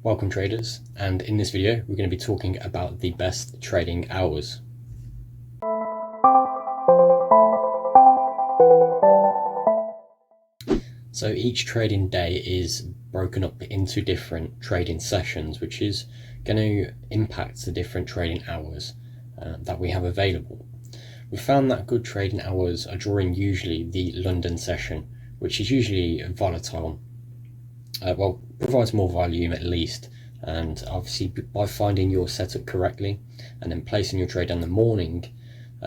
Welcome traders, and in this video we're going to be talking about the best trading hours. So each trading day is broken up into different trading sessions, which is going to impact the different trading hours that we have available. We found that good trading hours are during usually the London session, which is usually volatile. Provides more volume at least, and obviously by finding your setup correctly and then placing your trade in the morning,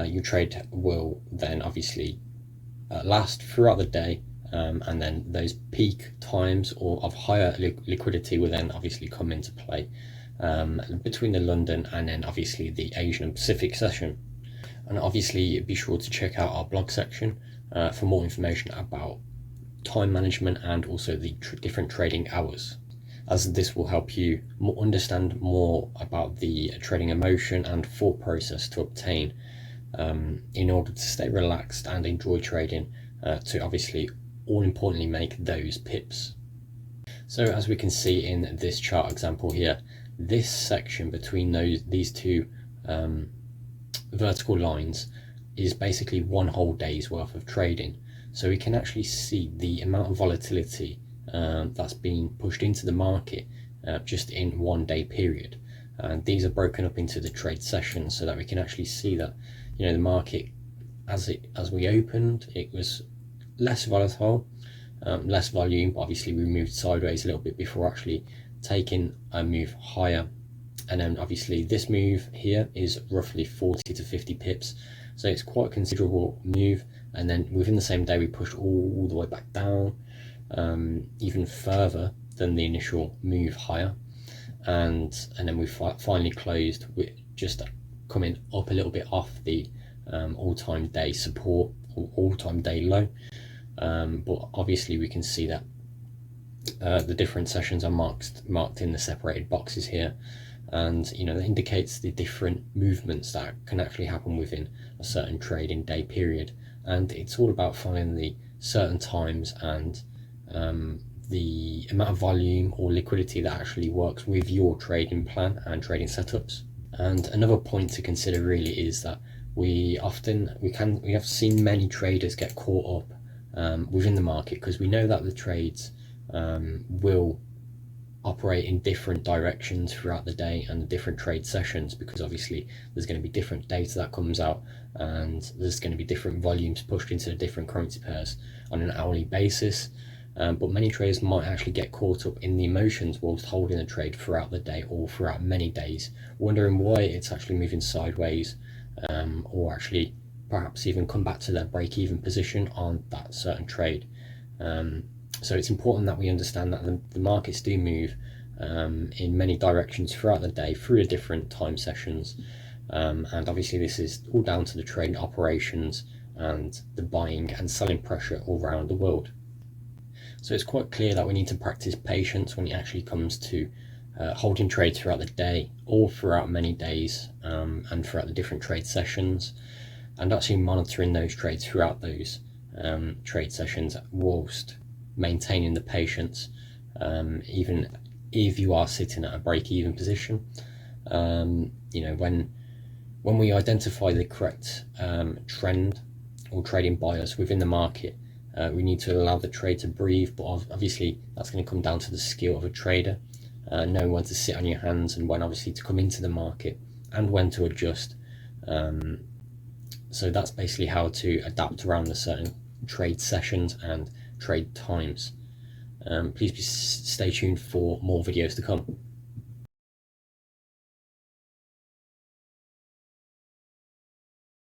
your trade will then obviously last throughout the day, and then those peak times or of higher liquidity will then obviously come into play between the London and then obviously the Asian and Pacific session. And obviously be sure to check out our blog section for more information about time management and also the different trading hours, as this will help you understand more about the trading emotion and thought process to obtain in order to stay relaxed and enjoy trading, to obviously all importantly make those pips. So as we can see in this chart example here, this section between these two vertical lines is basically one whole day's worth of trading. So we can actually see the amount of volatility that's being pushed into the market just in 1 day period. And these are broken up into the trade sessions so that we can actually see that, you know, the market as we opened, it was less volatile, less volume, but obviously we moved sideways a little bit before actually taking a move higher. And then obviously this move here is roughly 40 to 50 pips, so it's quite a considerable move. And then within the same day we pushed all the way back down, even further than the initial move higher, and then we finally closed with just coming up a little bit off the all-time day support or all-time day low. But obviously we can see that the different sessions are marked in the separated boxes here, and you know that indicates the different movements that can actually happen within a certain trading day period. And it's all about finding the certain times and the amount of volume or liquidity that actually works with your trading plan and trading setups. And another point to consider really is that we have seen many traders get caught up within the market, because we know that the trades will operate in different directions throughout the day and the different trade sessions, because obviously there's going to be different data that comes out and there's going to be different volumes pushed into the different currency pairs on an hourly basis. But many traders might actually get caught up in the emotions whilst holding the trade throughout the day or throughout many days, wondering why it's actually moving sideways, or actually perhaps even come back to their break-even position on that certain trade. So it's important that we understand that the markets do move in many directions throughout the day through the different time sessions, and obviously this is all down to the trading operations and the buying and selling pressure all around the world. So it's quite clear that we need to practice patience when it actually comes to holding trades throughout the day or throughout many days, and throughout the different trade sessions, and actually monitoring those trades throughout those trade sessions whilst maintaining the patience, even if you are sitting at a break-even position. You know, when we identify the correct trend or trading bias within the market, we need to allow the trade to breathe. But obviously that's going to come down to the skill of a trader, knowing when to sit on your hands and when obviously to come into the market and when to adjust. So that's basically how to adapt around the certain trade sessions and trade times. Please stay tuned for more videos to come.